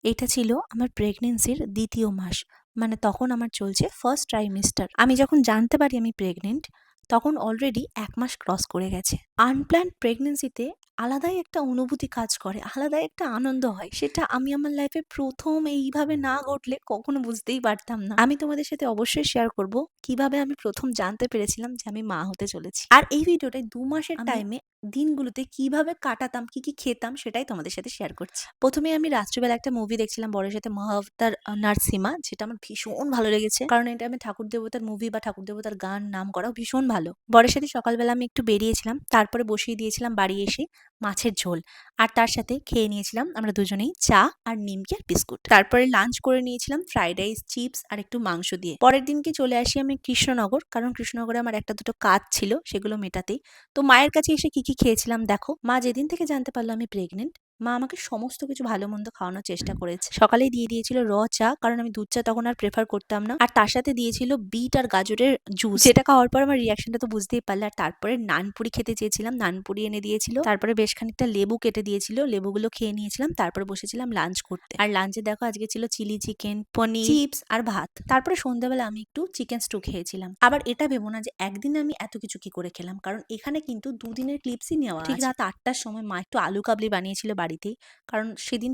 এটা ছিল আমার প্রেগনেন্সির ২য় মাস। মানে তখন আমার চলছে ফার্স্ট ট্রাইমেস্টার। আমি যখন জানতে পারি আমি প্রেগনেন্ট, তখন অলরেডি ১ মাস ক্রস করে গেছে। আনপ্ল্যান্ড প্রেগনেন্সিতে আলাদাই একটা অনুভূতি কাজ করে, আলাদাই একটা আনন্দ হয়। সেটা আমি আমার লাইফে ১ম এইভাবে না ঘটলে কখনো বুঝতেই পারতাম না। আমি তোমাদের সাথে অবশ্যই শেয়ার করব কিভাবে আমি ১ম জানতে পেরেছিলাম যে আমি মা হতে চলেছি। আর এই ভিডিওটায় ২ মাসের টাইমে দিনগুলোতে কিভাবে কাটাতাম, কি খেতাম সেটাই তোমাদের সাথে শেয়ার করছি। ১ম এ আমি রাত্রিবেলা একটা মুভি দেখছিলাম বরের সাথে 'মহাবতার নারসিমা', যেটা আমার ভীষণ ভালো লেগেছে। কারণ এটা আমি ঠাকুর দেবতার মুভি বা ঠাকুর দেবতার গান নাম করাও ভীষণ ভালো। বরের সাথে সকালবেলা আমি একটু বেরিয়েছিলাম। তারপরে বসিয়ে দিয়েছিলাম বাড়ি এসে মাছের ঝোল। আর তার সাথে খেয়ে নিয়েছিলাম আমরা দুজনেই চা আর নিমকি আর বিস্কুট। তারপরে লাঞ্চ করে নিয়েছিলাম ফ্রাইড রাইস, চিপস আর একটু মাংস দিয়ে। পরের দিনকে চলে আসি আমি কৃষ্ণনগর। কারণ কৃষ্ণনগরে আমার একটা দুটো কাজ ছিল, সেগুলো মেটাতেই। তো মায়ের কাছে এসে কি খেয়েছিলাম দেখো। মা যেদিন থেকে জানতে পারলো আমি প্রেগনেন্ট, মা আমাকে সমস্ত কিছু ভালো মন্দ খাওয়ানোর চেষ্টা করেছে। সকালেই দিয়ে দিয়েছিল চা, কারণ আমি দুধ চা তখন আর প্রেফার করতাম না। আর তার সাথে দিয়েছিল বিট আর গাজরের জুস, যেটা খাওয়ার পর আমার রিয়াকশনটা তো বুঝতেই পারলে। আর তারপরে নানপুরি খেতে চেয়েছিলাম, নানপুরি এনে দিয়েছিল। তারপরে বেশ খানিকটা লেবু কেটে দিয়েছিল, লেবুগুলো খেয়ে নিয়েছিলাম। তারপরে বসেছিলাম লাঞ্চ করতে। আর লাঞ্চে দেখো আজকে ছিল চিলি চিকেন, পনির, চিপস আর ভাত। তারপরে সন্ধ্যাবেলা আমি একটু চিকেন স্টু খেয়েছিলাম। আবার এটা ভেবো না যে একদিনে আমি এত কিছু কি করে খেলাম, কারণ এখানে কিন্তু দুদিনের ক্লিপসই নেওয়া আছে। ঠিক রাত ৮টার সময় মা একটু আলু কাবলি বানিয়েছিল বাড়িতেই। কারণ যেদিন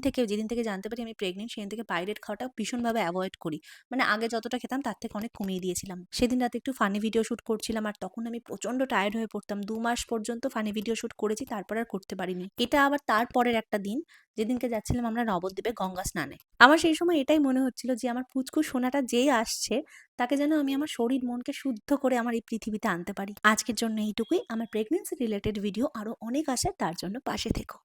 থেকে জানতে পারি আমি প্রেগনেন্ট, সেদিন থেকে বাইরের খাওয়াটা ভীষণভাবে অ্যাভয়েড করি। মানে আগে যতটা খেতাম তার থেকে অনেক কমিয়ে দিয়েছিলাম। সেদিন রাতে একটু ফানি ভিডিও শুট করছিলাম, আর তখন আমি প্রচন্ড টায়ার্ড হয়ে পড়তাম। ২ মাস পর্যন্ত ফানি ভিডিও শুট করেছি, তারপর আর করতে পারিনি। এটা আবার তারপরের একটা দিন, যেদিনকে যাচ্ছিলাম আমরা নবদ্বীপে গঙ্গা স্নানে। আমার সেই সময় এটাই মনে হচ্ছিল যে আমার পুচকু সোনাটা যেই আসছে, তাকে যেন আমি আমার শরীর মনকে শুদ্ধ করে আমার এই পৃথিবীতে আনতে পারি। আজকের জন্য এইটুকুই। আমার প্রেগনেন্সি রিলেটেড ভিডিও আরো অনেক আসে, তার জন্য পাশে থেকো।